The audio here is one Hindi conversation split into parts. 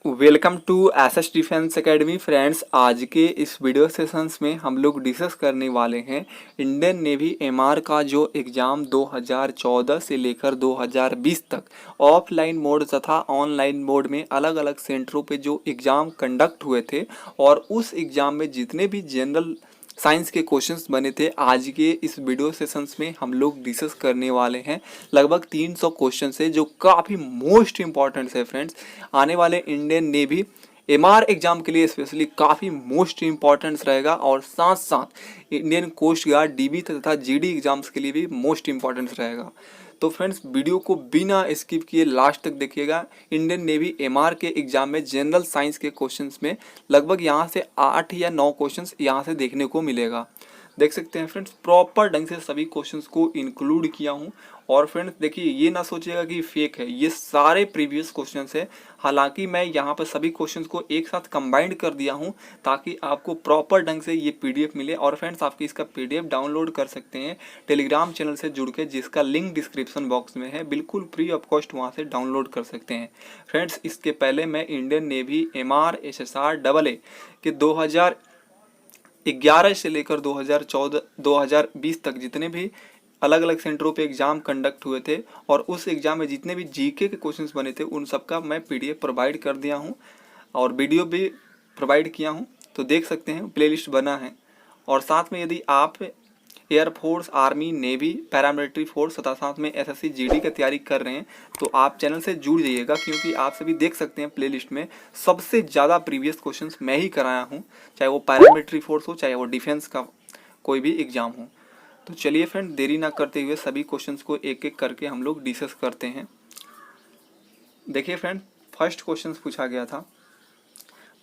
Welcome to SS Defence Academy friends. आज के इस वीडियो सेशंस में हम लोग डिस्कस करने वाले हैं इंडियन नेवी एमआर का जो एग्ज़ाम 2014 से लेकर 2020 तक ऑफलाइन मोड तथा ऑनलाइन मोड में अलग अलग सेंटरों पे जो एग्ज़ाम कंडक्ट हुए थे और उस एग्ज़ाम में जितने भी जनरल साइंस के क्वेश्चंस बने थे आज के इस वीडियो सेशंस में हम लोग डिस्कस करने वाले हैं। लगभग 300 क्वेश्चन है जो काफ़ी मोस्ट इंपॉर्टेंट है फ्रेंड्स। आने वाले इंडियन नेवी एमआर एग्जाम के लिए स्पेशली काफ़ी मोस्ट इंपॉर्टेंस रहेगा और साथ साथ इंडियन कोस्ट गार्ड डीबी तथा जीडी एग्जाम्स के लिए भी मोस्ट इंपॉर्टेंस रहेगा। तो फ्रेंड्स वीडियो को बिना स्किप किए लास्ट तक देखिएगा। इंडियन नेवी एमआर के एग्जाम में जनरल साइंस के क्वेश्चंस में लगभग यहाँ से 8 या 9 क्वेश्चंस यहाँ से देखने को मिलेगा। देख सकते हैं फ्रेंड्स, प्रॉपर ढंग से सभी क्वेश्चंस को इंक्लूड किया हूँ। और फ्रेंड्स देखिए, ये ना सोचिएगा कि फेक है, ये सारे प्रीवियस क्वेश्चंस है। हालांकि मैं यहाँ पर सभी क्वेश्चंस को एक साथ कंबाइंड कर दिया हूँ ताकि आपको प्रॉपर ढंग से ये पीडीएफ मिले। और फ्रेंड्स आपकी इसका पीडीएफ डाउनलोड कर सकते हैं टेलीग्राम चैनल से जुड़ के, जिसका लिंक डिस्क्रिप्शन बॉक्स में है। बिल्कुल फ्री ऑफ कॉस्ट वहाँ से डाउनलोड कर सकते हैं। फ्रेंड्स इसके पहले मैं Indian navy MR SSR double A के 2011 से लेकर 2020 तक जितने भी अलग अलग सेंटरों पे एग्जाम कंडक्ट हुए थे और उस एग्जाम में जितने भी जीके के क्वेश्चंस बने थे उन सबका मैं पीडीएफ प्रोवाइड कर दिया हूँ और वीडियो भी प्रोवाइड किया हूँ। तो देख सकते हैं प्लेलिस्ट बना है। और साथ में यदि आप air force, army, navy, paramilitary force तथा साथ में एसएससी जीडी की तैयारी कर रहे हैं तो आप चैनल से जुड़ जाइएगा, क्योंकि आप सभी देख सकते हैं प्लेलिस्ट में सबसे ज़्यादा प्रीवियस क्वेश्चंस मैं ही कराया हूँ, चाहे वो पैरामिलिट्री फोर्स हो चाहे वो डिफेंस का कोई भी एग्जाम हो। तो चलिए फ्रेंड, देरी ना करते हुए सभी क्वेश्चंस को एक एक करके हम लोग डिस्कस करते हैं। देखिए फ्रेंड, फर्स्ट क्वेश्चन पूछा गया था,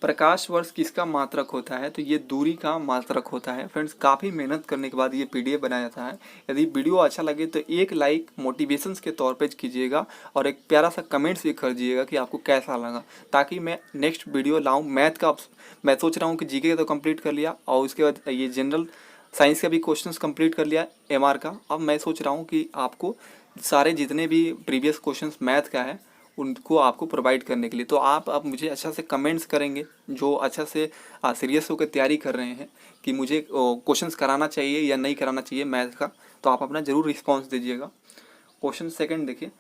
प्रकाश वर्ष किसका मात्रक होता है? तो ये दूरी का मात्रक होता है। फ्रेंड्स काफ़ी मेहनत करने के बाद ये पीडीएफ बनाया जाता है। यदि वीडियो अच्छा लगे तो एक लाइक मोटिवेशंस के तौर पे कीजिएगा और एक प्यारा सा कमेंट्स भी कर दीजिएगा कि आपको कैसा लगा, ताकि मैं नेक्स्ट वीडियो लाऊं। मैथ का मैं सोच रहा हूँ कि जीके का तो कंप्लीट कर लिया और उसके बाद ये जनरल साइंस का भी क्वेश्चन कंप्लीट कर लिया एमआर का। अब मैं सोच रहा हूँ कि आपको सारे जितने भी प्रीवियस क्वेश्चन मैथ का है उनको आपको प्रोवाइड करने के लिए। तो आप अब मुझे अच्छा से कमेंट्स करेंगे जो अच्छा से सीरियस होकर तैयारी कर रहे हैं कि मुझे क्वेश्चंस कराना चाहिए या नहीं कराना चाहिए मैथ का, तो आप अपना ज़रूर रिस्पॉन्स दीजिएगा। क्वेश्चन सेकंड देखिए,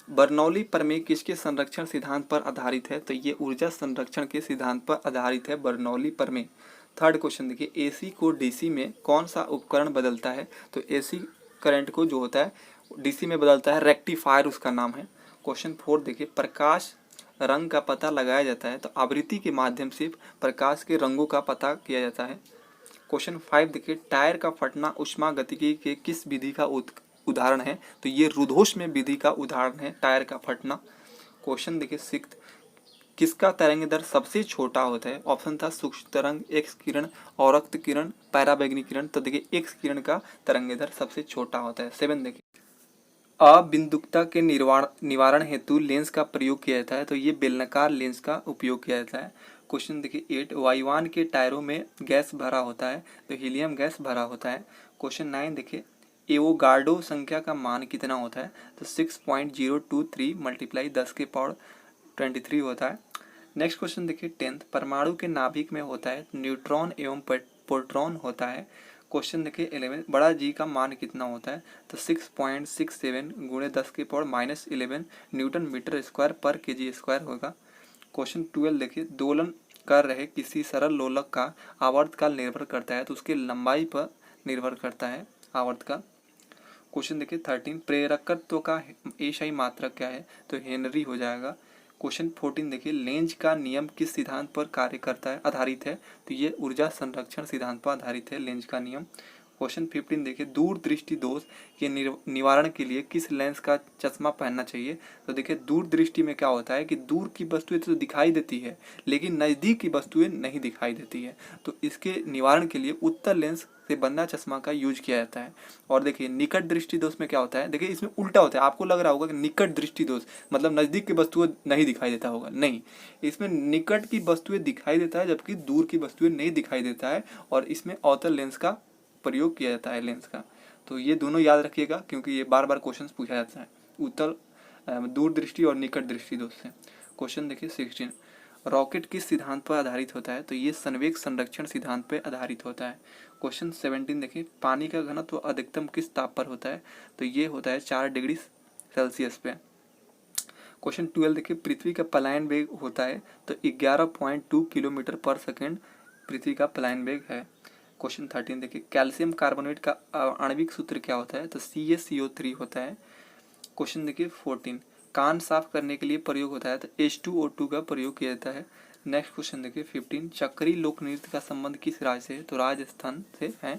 बर्नौली प्रमेय किसके संरक्षण सिद्धांत पर आधारित है? तो ये ऊर्जा संरक्षण के सिद्धांत पर आधारित है बर्नौली प्रमेय। थर्ड क्वेश्चन देखिए, एसी को डीसी में कौन सा उपकरण बदलता है? तो एसी करंट को जो होता है डीसी में बदलता है रेक्टिफायर, उसका नाम है। क्वेश्चन फोर्थ देखिए, प्रकाश रंग का पता लगाया जाता है तो आवृत्ति के माध्यम से प्रकाश के रंगों का पता किया जाता है। क्वेश्चन 5 देखिए, टायर का फटना ऊष्मागतिकी के किस विधि का उदाहरण है? तो ये रुद्धोष्म विधि का उदाहरण है टायर का फटना। क्वेश्चन देखिए 6, किसका तरंग दर सबसे छोटा होता है? ऑप्शन था सूक्ष्म तरंग, एक्स किरण, औरक्त किरण, पैराबैंगनी किरण। तो देखिए एक्स किरण का तरंग दर सबसे छोटा होता है। 7 देखिए, अबिंदुकता के निवारण हेतु लेंस का प्रयोग किया जाता है। तो ये बेलनाकार लेंस का उपयोग किया जाता है। क्वेश्चन देखिए 8, वायुयान के टायरों में गैस भरा होता है तो हीलियम गैस भरा होता है। क्वेश्चन 9 देखिए, एवोगाड्रो संख्या का मान कितना होता है? तो 6.023 मल्टीप्लाई 10⁻23 होता है। नेक्स्ट क्वेश्चन देखिए 10th, परमाणु के नाभिक में होता है न्यूट्रॉन एवं प्रोटॉन होता है। क्वेश्चन देखिए 11, बड़ा जी का मान कितना होता है? तो 6.67 गुणे 10⁻11 न्यूटन मीटर स्क्वायर पर केजी स्क्वायर होगा। क्वेश्चन 12 देखिए, दोलन कर रहे किसी सरल लोलक का आवर्तकाल निर्भर करता है तो उसकी लंबाई पर निर्भर करता है आवर्तकाल। क्वेश्चन देखिए 13, प्रेरकत्व का एसआई मात्रक क्या है? तो हेनरी हो जाएगा। क्वेश्चन 14 देखिए, लेंज का नियम किस सिद्धांत पर कार्य करता है, आधारित है? तो ये ऊर्जा संरक्षण सिद्धांत पर आधारित है लेंज का नियम। क्वेश्चन 15 देखिए, दूर दृष्टि दोष के निवारण के लिए किस लेंस का चश्मा पहनना चाहिए? तो देखिए दूर दृष्टि में क्या होता है कि दूर की वस्तुएं तो दिखाई देती है लेकिन नज़दीक की वस्तुएं नहीं दिखाई देती है, तो इसके निवारण के लिए उत्तर लेंस से बंधा चश्मा का यूज किया जाता है। और देखिए निकट दृष्टि दोष में क्या होता है? देखिए इसमें उल्टा होता है। आपको लग रहा होगा कि निकट दृष्टि दोष मतलब नज़दीक की वस्तुएं नहीं दिखाई देता होगा, नहीं, इसमें निकट की वस्तुएं दिखाई देता है जबकि दूर की वस्तुएं नहीं दिखाई देता है, और इसमें अवतल लेंस का प्रयोग किया जाता है लेंस का। तो ये दोनों याद रखिएगा क्योंकि ये बार बार क्वेश्चन पूछा जाता है उत्तल दूर दृष्टि और निकट दृष्टि दोष से। क्वेश्चन देखिए 16, रॉकेट किस सिद्धांत पर आधारित होता है? तो ये संवेग संरक्षण सिद्धांत पर आधारित होता है। क्वेश्चन 17 देखिए, पानी का घनत्व अधिकतम किस ताप पर होता है? तो ये होता है 4 डिग्री सेल्सियस पे। क्वेश्चन 12 देखिए, पृथ्वी का पलायन वेग होता है? तो 11.2 किलोमीटर पर सेकेंड पृथ्वी का पलायन वेग है। क्वेश्चन 13 देखिए, कैल्शियम कार्बोनेट का आणविक सूत्र क्या होता है? तो CaCO3 होता है। क्वेश्चन देखिए 14, कान साफ करने के लिए प्रयोग होता है? तो H2O2 का प्रयोग किया जाता है। नेक्स्ट क्वेश्चन देखिए 15, चक्री लोक नृत्य का संबंध किस राज्य से है? तो राजस्थान से है।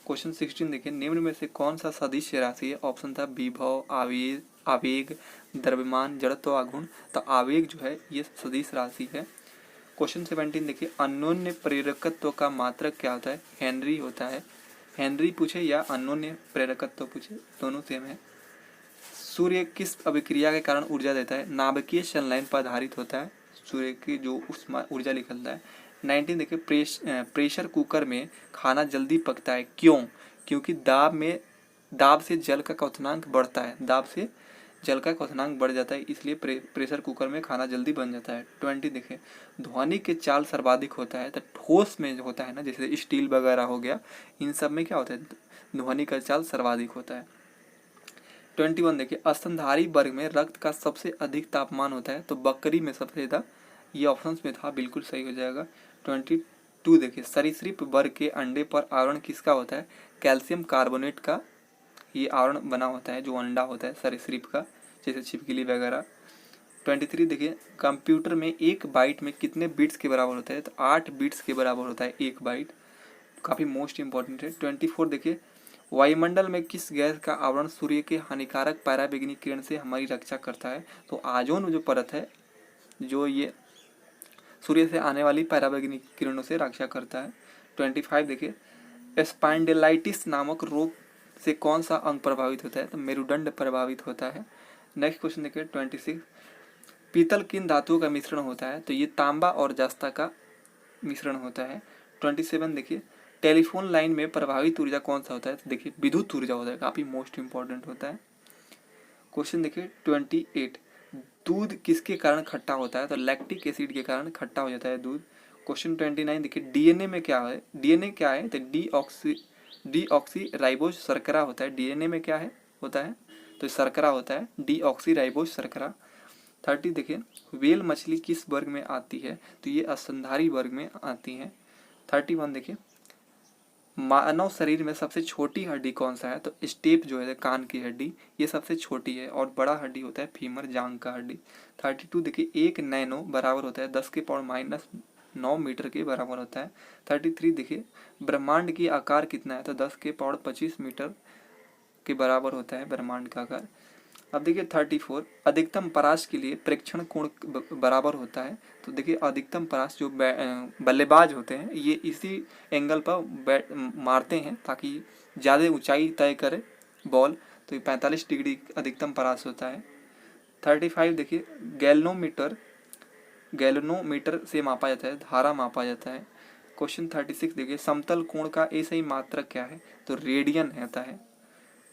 क्वेश्चन 16 देखिए, निम्न में से कौन सा सदिश राशि है? ऑप्शन था विभव, आवेग, द्रव्यमान, जड़त्व, आघूर्ण। तो आवेग जो है ये सदिश राशि है। क्वेश्चन 17 देखिए, अन्योन्य प्रेरकत्व का मात्रक क्या होता है? हेनरी होता है। हेनरी पूछे या अन्योन्य प्रेरकत्व पूछे, दोनों सेम है। सूर्य किस अभिक्रिया के कारण ऊर्जा देता है? नाभिकीय संलयन पर आधारित होता है सूर्य की जो ऊर्जा निकलता है। 19 देखिए, प्रेशर कुकर में खाना जल्दी पकता है, क्यों? क्योंकि दाब से जल का क्वथनांक बढ़ता है, दाब से जल का क्वथनांक बढ़ जाता है, इसलिए प्रेशर कुकर में खाना जल्दी बन जाता है। 20 देखिए, ध्वनि के चाल सर्वाधिक होता है? तो ठोस में जो होता है ना, जैसे स्टील वगैरह हो गया, इन सब में क्या होता है? ध्वनि का चाल सर्वाधिक होता है। 21 देखिए, स्तनधारी वर्ग में रक्त का सबसे अधिक तापमान होता है? तो बकरी में सबसे ज़्यादा, ये ऑप्शंस में था, बिल्कुल सही हो जाएगा। 22 देखिए, सरीसृप वर्ग के अंडे पर आवरण किसका होता है? कैल्शियम कार्बोनेट का ये आवरण बना होता है, जो अंडा होता है सरीसृप का, जैसे छिपकली वगैरह। 23 देखिए, कंप्यूटर में 1 बाइट में कितने बिट्स के बराबर होता है? तो 8 बिट्स के बराबर होता है 1 बाइट, काफ़ी मोस्ट इंपॉर्टेंट है। 24 देखिए, वायुमंडल में किस गैस का आवरण सूर्य के हानिकारक पराबैंगनी किरण से हमारी रक्षा करता है? तो ओजोन जो परत है, जो ये सूर्य से आने वाली पराबैंगनी किरणों से रक्षा करता है। 25 देखिए, स्पाइंडिलाइटिस नामक रोग से कौन सा अंग प्रभावित होता है? तो मेरुदंड प्रभावित होता है। नेक्स्ट क्वेश्चन देखिए 26, पीतल किन धातुओं का मिश्रण होता है? तो ये तांबा और जस्ता का मिश्रण होता है। 27 देखिए, टेलीफोन लाइन में प्रभावित ऊर्जा कौन सा होता है? तो देखिए विद्युत ऊर्जा होता है, काफ़ी मोस्ट इंपॉर्टेंट होता है। क्वेश्चन देखिए 28, दूध किसके कारण खट्टा होता है? तो लैक्टिक एसिड के कारण खट्टा हो जाता है दूध। क्वेश्चन 29 देखिए, डीएनए में क्या है? डीएनए क्या है? तो डीऑक्सी राइबोज शर्करा होता है। डीएनए में क्या है होता है? तो शर्करा होता है, डीऑक्सी राइबोज शर्करा। 30 देखिए, व्हेल मछली किस वर्ग में आती है? तो ये स्तनधारी वर्ग में आती है। 31 देखिए, मानव शरीर में सबसे छोटी हड्डी कौन सा है? तो स्टेप जो है कान की हड्डी, ये सबसे छोटी है, और बड़ा हड्डी होता है फीमर, जांग का हड्डी। 32 देखिए, 1 नैनो बराबर होता है 10 के पावर -9 मीटर के बराबर होता है। 33 देखिए, ब्रह्मांड की आकार कितना है? तो 10 के पावर 25 मीटर के बराबर होता है ब्रह्मांड का आकार। अब देखिए 34, अधिकतम परास के लिए प्रेक्षण कोण बराबर होता है? तो देखिए अधिकतम परास जो बल्लेबाज होते हैं, ये इसी एंगल पर मारते हैं ताकि ज़्यादा ऊंचाई तय करे बॉल, तो ये 45 डिग्री अधिकतम परास होता है। 35 देखिए, गैल्वेनोमीटर से मापा जाता है, धारा मापा जाता है। क्वेश्चन 36 देखिए, समतल कोण का सही मात्रक क्या है? तो रेडियन होता है।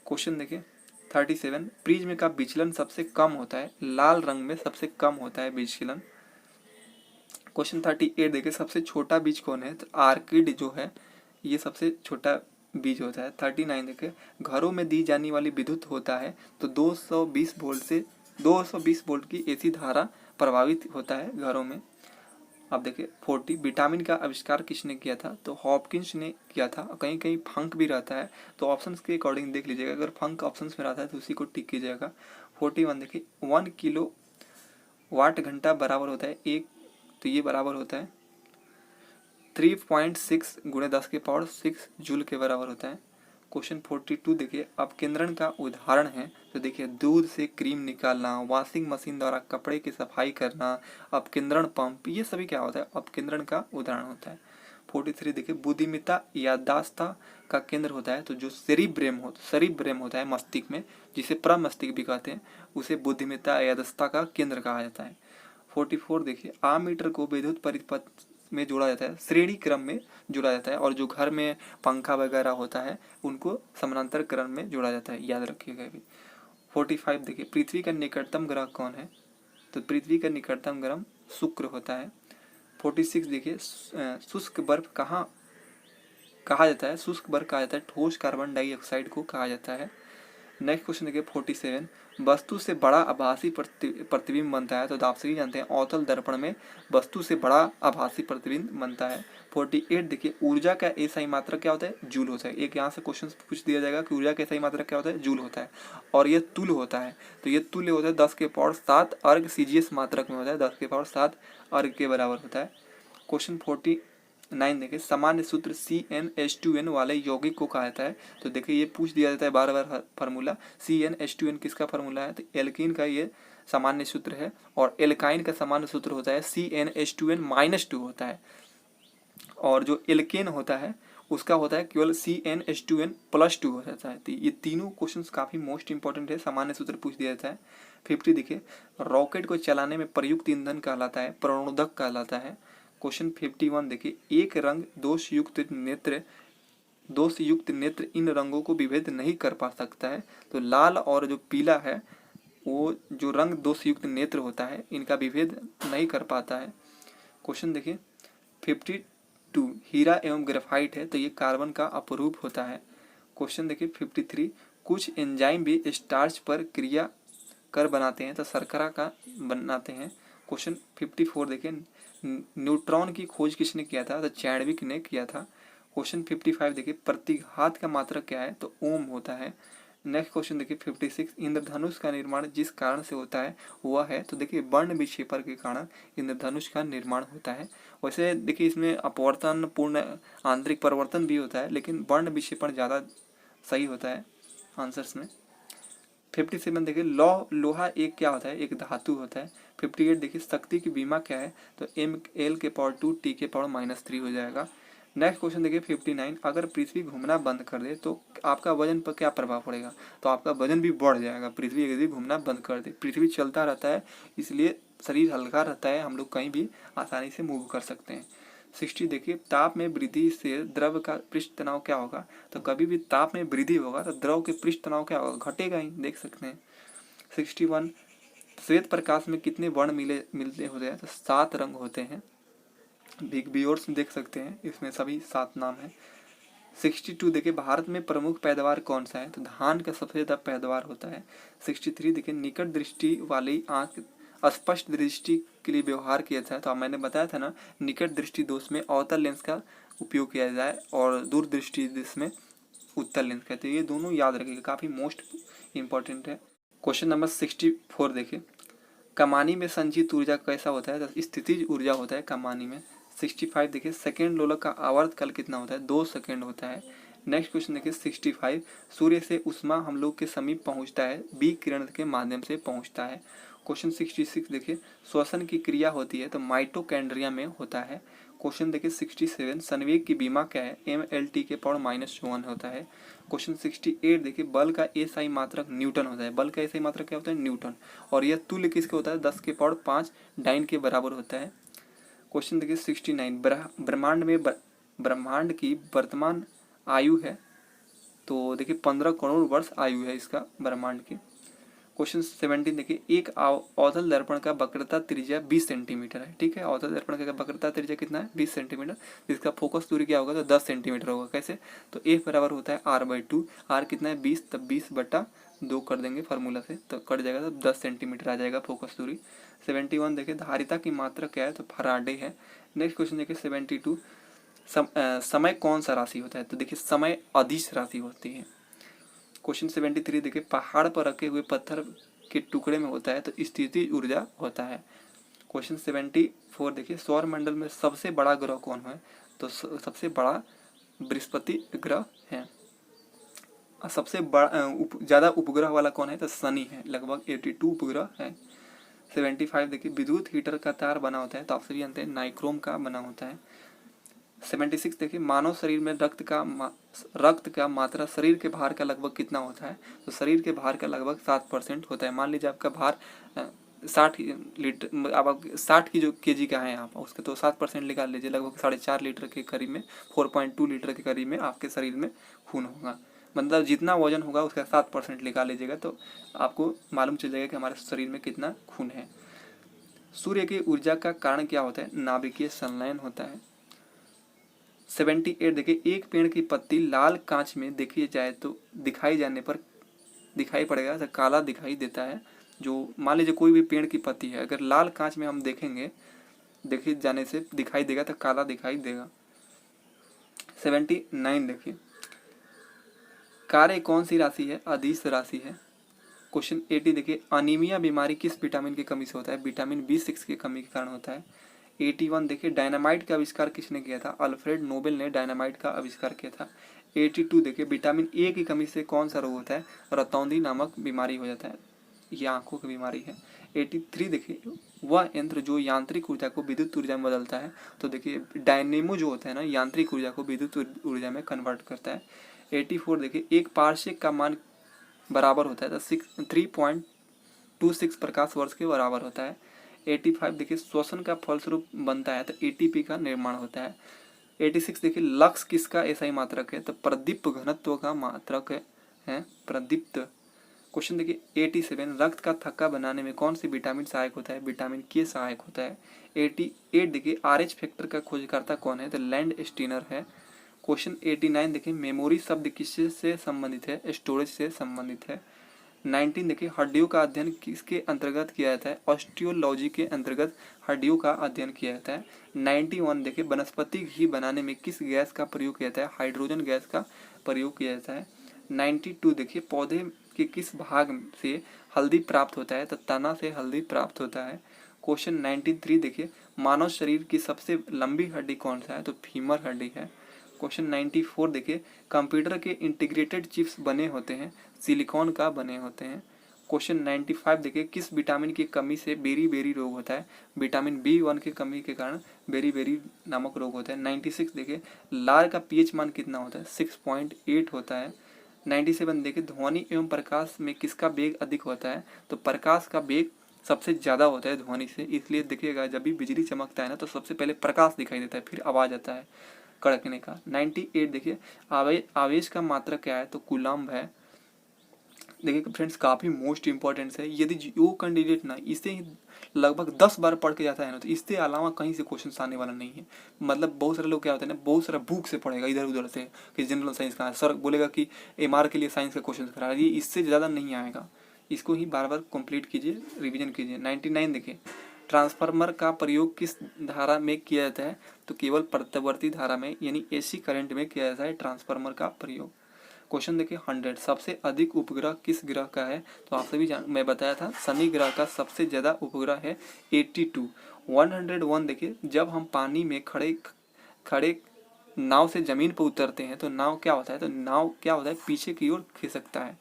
क्वेश्चन देखिए 37, प्रिज्म का विचलन सबसे कम होता है? लाल रंग में सबसे कम होता है विचलन। क्वेश्चन 38 देखिए, सबसे छोटा बीज कौन है? तो आर्किड जो है ये सबसे छोटा बीज होता है। 39 देखिए, घरों में दी जाने वाली विद्युत होता है? तो 220 वोल्ट से 220 वोल्ट की एसी धारा प्रभावित होता है घरों में। अब देखिए 40, विटामिन का आविष्कार किसने किया था? तो हॉपकिंस ने किया था। कहीं कहीं फंक भी रहता है, तो ऑप्शंस के अकॉर्डिंग देख लीजिएगा, अगर फंक ऑप्शंस में रहता है तो उसी को टिक कीजिएगा। 41 देखिए, 1 किलो वाट घंटा बराबर होता है एक, तो ये बराबर होता है 3.6 गुणे 10 के पावर 6 जूल के बराबर होता है। क्वेश्चन 42 देखिए, अपकेंद्रण का उदाहरण है? तो देखिए दूध से क्रीम निकालना, वॉशिंग मशीन द्वारा कपड़े की सफाई करना, अपकेंद्रण पंप, ये सभी क्या होता है? अपकेंद्रण का उदाहरण होता है। 43 देखिए, बुद्धिमत्ता याददाश्त का केंद्र होता है? तो जो सेरिब्रेम होता है मस्तिष्क में, जिसे प्रमस्तिष्क भी कहते हैं, उसे बुद्धिमत्ता याददाश्त का केंद्र कहा जाता है। 44 देखिए, आमीटर को विद्युत परिपथ में जोड़ा जाता है, श्रेणी क्रम में जोड़ा जाता है, और जो घर में पंखा वगैरह होता है उनको समानांतर क्रम में जोड़ा जाता है, याद रखिएगा भी। 45 देखिए, पृथ्वी का निकटतम ग्रह कौन है? तो पृथ्वी का निकटतम ग्रह शुक्र होता है। 46 देखिए, शुष्क बर्फ कहाँ कहा जाता है? शुष्क बर्फ कहा जाता है ठोस कार्बन डाइऑक्साइड को कहा जाता है। नेक्स्ट क्वेश्चन देखिए 47, वस्तु से बड़ा आभासी प्रतिबिंब बनता है। तो आप सभी जानते हैं अवतल दर्पण में वस्तु से बड़ा आभासी प्रतिबिंब बनता है। 48 देखिए, ऊर्जा का एसआई मात्रक क्या होता है? जूल होता है। एक यहाँ से क्वेश्चन पूछ दिया जाएगा कि ऊर्जा का एसआई मात्रक क्या होता है? जूल होता है। और ये तुल्य होता है, तो ये तुल्य होता है 10⁻7 अर्घ सीजीएस मात्रक में होता है, 10⁻7 अर्घ के बराबर होता है। क्वेश्चन 49 देखिए, सामान्य सूत्र CnH2n वाले यौगिक को कहा जाता है। तो देखिए ये पूछ दिया जाता है बार बार फार्मूला, CnH2n किसका फार्मूला है? तो एल्कीन का ये सामान्य सूत्र है। और एल्काइन का सामान्य सूत्र होता है CnH2n-2 होता है। और जो एल्केन होता है उसका होता है केवल CnH2n+2 हो जाता है। तो ये तीनों क्वेश्चंस काफ़ी मोस्ट इंपॉर्टेंट है, सामान्य सूत्र पूछ दिया जाता है। 50 देखिए, रॉकेट को चलाने में प्रयुक्त ईंधन कहलाता है प्रणोदक कहलाता है। क्वेश्चन 51 देखिए, एक रंग दोषयुक्त नेत्र इन रंगों को विभेद नहीं कर पा सकता है। तो लाल और जो पीला है वो जो रंग दोषयुक्त नेत्र होता है इनका विभेद नहीं कर पाता है। क्वेश्चन देखिए 52, हीरा एवं ग्रेफाइट है तो ये कार्बन का अपरूप होता है। क्वेश्चन देखिए 53, कुछ एंजाइम भी स्टार्च पर क्रिया कर बनाते हैं तो शर्करा का बनाते हैं। क्वेश्चन 54 देखिए, न्यूट्रॉन की खोज किसने किया था? तो चैडविक ने किया था। क्वेश्चन 55 देखिए, प्रतिघात का मात्रक क्या है? तो ओम होता है। नेक्स्ट क्वेश्चन देखिए 56, इंद्रधनुष का निर्माण जिस कारण से होता है वह है? तो देखिए वर्ण विक्षेपण के कारण इंद्रधनुष का निर्माण होता है। वैसे देखिए इसमें अपवर्तन पूर्ण आंतरिक परिवर्तन भी होता है, लेकिन वर्ण विक्षेपण ज़्यादा सही होता है आंसर्स में। 57 देखिए, लोहा एक क्या होता है? एक धातु होता है। 58 देखिए, शक्ति की बीमा क्या है? तो mL/2 T⁻³ हो जाएगा। नेक्स्ट क्वेश्चन देखिए 59, अगर पृथ्वी घूमना बंद कर दे तो आपका वजन पर क्या प्रभाव पड़ेगा? तो आपका वजन भी बढ़ जाएगा। पृथ्वी यदि घूमना बंद कर दे, पृथ्वी चलता रहता है इसलिए शरीर हल्का रहता है, हम लोग कहीं भी आसानी से मूव कर सकते हैं। 60 देखिए, ताप में वृद्धि से द्रव का पृष्ठ तनाव क्या होगा? तो कभी भी ताप में वृद्धि होगा तो द्रव के पृष्ठ तनाव क्या होगा? घटेगा ही, देख सकते हैं। 61, श्वेत प्रकाश में कितने वर्ण मिलते होते हैं? तो 7 रंग होते हैं। बिग बियोर्स देख सकते हैं, इसमें सभी 7 नाम है। 62 देखिए, भारत में प्रमुख पैदावार कौन सा है? तो धान का सबसे ज़्यादा पैदावार होता है। 63 देखिए, निकट दृष्टि वाली आंख स्पष्ट दृष्टि के लिए व्यवहार किया जाता है। तो मैंने बताया था ना, निकट दृष्टि दोष में अवतल लेंस का उपयोग किया जाए और दूर दृष्टि दोष में उत्तल लेंस का। तो ये दोनों याद रखिएगा, काफ़ी मोस्ट इंपॉर्टेंट है। क्वेश्चन नंबर 64 देखिए, कमानी में संचित ऊर्जा कैसा होता है? तो स्थितिज ऊर्जा होता है कमानी में। 65 देखिए, सेकेंड लोलक का आवर्त काल कितना होता है? 2 सेकेंड होता है। नेक्स्ट क्वेश्चन देखिए 65, सूर्य से ऊष्मा हम लोग के समीप पहुंचता है, बी किरण के माध्यम से पहुंचता है। क्वेश्चन 66 देखिए, श्वसन की क्रिया होती है तो माइटोकॉन्ड्रिया में होता है। क्वेश्चन देखिए 67, संवेग की बीमा क्या है? mL/-1 होता है। क्वेश्चन 68 देखिए, बल का एसआई मात्रक न्यूटन होता है। बल का एसआई मात्रक क्या होता है? न्यूटन। और यह तुल्य किसके होता है? 10⁵ डाइन के बराबर होता है। क्वेश्चन देखिए 69, ब्रह्मांड की वर्तमान आयु है? तो देखिए 15 करोड़ वर्ष आयु है इसका ब्रह्मांड की। क्वेश्चन 17 देखिए, एक अवतल दर्पण का वक्रता त्रिज्या 20 सेंटीमीटर है। ठीक है, अवतल दर्पण का वक्रता त्रिज्या कितना है? 20 सेंटीमीटर। जिसका फोकस दूरी क्या होगा? तो 10 सेंटीमीटर होगा। कैसे? तो F बराबर होता है R/2। R कितना है? 20, तब 20/2 कर देंगे फार्मूला से तो कट जाएगा, तब 10 सेंटीमीटर आ जाएगा फोकस दूरी। 71 देखिए, धारिता की मात्रा क्या है? तो फराडे है। नेक्स्ट क्वेश्चन देखिए 72, समय कौन सा राशि होता है? तो देखिए समय अदिश राशि होती है। क्वेश्चन 73 देखिए, पहाड़ पर रखे हुए पत्थर के टुकड़े में होता है तो स्थितिज ऊर्जा होता है। क्वेश्चन 74 देखिए, सौर मंडल में सबसे बड़ा ग्रह कौन है? तो सबसे बड़ा बृहस्पति ग्रह है। सबसे बड़ा ज़्यादा उपग्रह वाला कौन है? तो शनि है, लगभग 82 उपग्रह है। 75 देखिए, विद्युत हीटर का तार बना होता है तो आप सभी जानते हैं नाइक्रोम का बना होता है। 76 देखिए, मानव शरीर में रक्त का मात्रा शरीर के भार का लगभग कितना होता है? तो शरीर के भार का लगभग 7% होता है। मान लीजिए आपका भार 60 लीटर, अब 60 की जो केजी का है आप उसके तो 7% निकाल लीजिए, लगभग 4.5 लीटर के करीब में, 4.2 लीटर के करीब में आपके शरीर में खून होगा। मतलब जितना वजन होगा उसका 7% निकाल लीजिएगा तो आपको मालूम चल जाएगा कि हमारे शरीर में कितना खून है। सूर्य की ऊर्जा का कारण क्या होता है? नाभिकीय संलयन होता है। 78 देखिए, एक पेड़ की पत्ती लाल कांच में देखी जाए तो दिखाई जाने पर दिखाई पड़ेगा तो काला दिखाई देता है। जो मान लीजिए कोई भी पेड़ की पत्ती है, अगर लाल कांच में हम देखेंगे, देखे जाने से दिखाई देगा तो काला दिखाई देगा। 79 देखिए, कार्य कौन सी राशि है? अदिश राशि है। क्वेश्चन 80 देखिए, अनीमिया बीमारी किस विटामिन की कमी से होता है? विटामिन B6 की कमी के कारण होता है। 81 देखिए, डायनामाइट का आविष्कार किसने किया था? अल्फ्रेड नोबेल ने डायनामाइट का आविष्कार किया था। 82 देखिए, विटामिन A की कमी से कौन सा रोग होता है? रतौंधी नामक बीमारी हो जाता है, ये आंखों की बीमारी है। 83 देखिए, वह यंत्र जो यांत्रिक ऊर्जा को विद्युत ऊर्जा में बदलता है, तो देखिए डायनेमो जो होता है ना, यांत्रिक ऊर्जा को विद्युत ऊर्जा में कन्वर्ट करता है। 84 देखिए, एक पारसेक का मान बराबर होता है तो 3.26 प्रकाश वर्ष के बराबर होता है। 85 देखिए, श्वसन का फलस्वरूप बनता है तो ATP का निर्माण होता है। 86 देखिए, लक्स किसका एसआई मात्रक है? तो प्रदीप्त घनत्व का मात्रक है प्रदीप्त। क्वेश्चन देखिए 87, रक्त का थक्का बनाने में कौन सी विटामिन सहायक होता है? विटामिन K सहायक होता है। 88 देखिए, RH फैक्टर का खोजकर्ता कौन है? तो लैंड स्टीनर है। क्वेश्चन 89 देखिए, मेमोरी शब्द किससे संबंधित है? स्टोरेज से संबंधित है। 19 देखिए, हड्डियों का अध्ययन किसके अंतर्गत किया जाता है? ऑस्टियोलॉजी के अंतर्गत हड्डियों का अध्ययन किया जाता है। 91 देखिए, वनस्पति घी बनाने में किस गैस का प्रयोग किया जाता है? हाइड्रोजन गैस का प्रयोग किया जाता है। 92 देखिए, पौधे के किस भाग से हल्दी प्राप्त होता है? तो तना से हल्दी प्राप्त होता है। क्वेश्चन 93 देखिए, मानव शरीर की सबसे लंबी हड्डी कौन सा है? तो फीमर हड्डी है। क्वेश्चन 94 देखिए, कंप्यूटर के इंटीग्रेटेड चिप्स बने होते हैं सिलिकॉन का बने होते हैं। क्वेश्चन 95 देखिए, किस विटामिन की कमी से बेरी बेरी रोग होता है? विटामिन B1 की कमी के कारण बेरी बेरी नामक रोग होता है। 96 देखिए, लार का pH मान कितना होता है? 6.8 होता है। 97 देखिए, ध्वनि एवं प्रकाश में किसका वेग अधिक होता है? तो प्रकाश का वेग सबसे ज़्यादा होता है ध्वनि से, इसलिए देखिएगा जब भी बिजली चमकता है ना तो सबसे पहले प्रकाश दिखाई देता है, फिर आवाज़ आता है कड़कने का। 98 देखिए, आवेश का मात्रा क्या है? तो कूलम्ब है। देखिए फ्रेंड्स, काफ़ी मोस्ट इंपॉर्टेंट है। यदि जो कैंडिडेट ना इसे लगभग 10 बार पढ़ के जाता है ना, तो इससे अलावा कहीं से क्वेश्चन आने वाला नहीं है। मतलब बहुत सारे लोग क्या होते हैं ना, बहुत सारा बुक से पढ़ेगा इधर उधर से कि जनरल साइंस का है, सर बोलेगा कि MR के लिए साइंस का क्वेश्चन करा रहा है, ये इससे ज़्यादा नहीं आएगा। इसको ही बार बार कंप्लीट कीजिए, रिविजन कीजिए। 99 देखिए, ट्रांसफार्मर का प्रयोग किस धारा में किया जाता है? तो केवल प्रत्यावर्ती धारा में यानी AC करंट में किया जाता है ट्रांसफार्मर का प्रयोग। क्वेश्चन देखिए 100, सबसे अधिक उपग्रह किस ग्रह का है? तो आप सभी मैं बताया था शनि ग्रह का सबसे ज़्यादा उपग्रह है 82। 101 देखिए, जब हम पानी में खड़े खड़े नाव से जमीन पर उतरते हैं तो नाव क्या होता है? तो नाव क्या होता है? पीछे की ओर खिसकता है।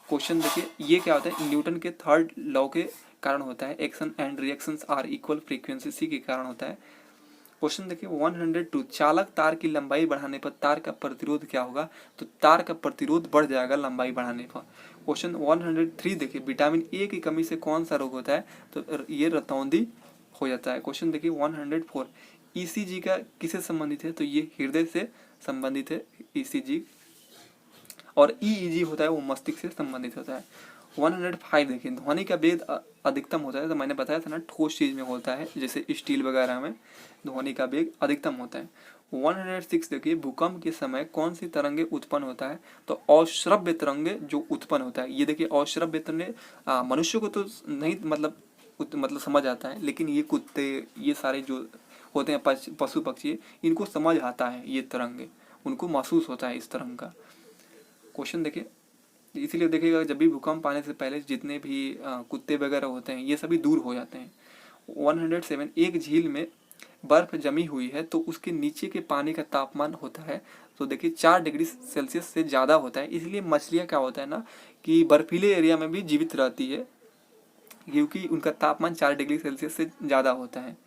क्वेश्चन देखिए, ये क्या होता है? न्यूटन के थर्ड लॉ के कारण होता है। Action and reactions are equal frequency के कारण होता है। क्वेश्चन देखिए 102, चालक तार की लंबाई बढ़ाने पर तार का प्रतिरोध क्या होगा? तो तार का प्रतिरोध बढ़ जाएगा लंबाई बढ़ाने पर। क्वेश्चन 103 देखिए, विटामिन A की कमी से कौन सा रोग होता है? तो ये रतौंधी हो जाता है। क्वेश्चन देखिए 104, ECG का किससे संबंधित है? तो ये हृदय से संबंधित है ECG, और EEG होता है वो मस्तिष्क से संबंधित होता है। 105 देखिए, ध्वनि का वेग अधिकतम होता है, तो मैंने बताया था ना ठोस चीज में होता है, जैसे स्टील वगैरह में ध्वनि का वेग अधिकतम होता है। 106 देखिए, भूकंप के समय कौन सी तरंगे उत्पन्न होता है? तो अश्रव्य तरंगे जो उत्पन्न होता है। ये देखिए अश्रव्य तरंगे मनुष्य को तो नहीं मतलब समझ आता है, लेकिन ये कुत्ते ये सारे जो होते हैं पशु पक्षी, इनको समझ आता है ये तरंगे, उनको महसूस होता है इस तरंग का। क्वेश्चन देखिए, इसीलिए देखिएगा जब भी भूकंप आने से पहले जितने भी कुत्ते वगैरह होते हैं ये सभी दूर हो जाते हैं। 107, एक झील में बर्फ जमी हुई है तो उसके नीचे के पानी का तापमान होता है, तो देखिए 4 डिग्री सेल्सियस से ज़्यादा होता है। इसलिए मछलियाँ क्या होता है ना कि बर्फीले एरिया में भी जीवित रहती है, क्योंकि उनका तापमान 4 डिग्री सेल्सियस से ज़्यादा होता है।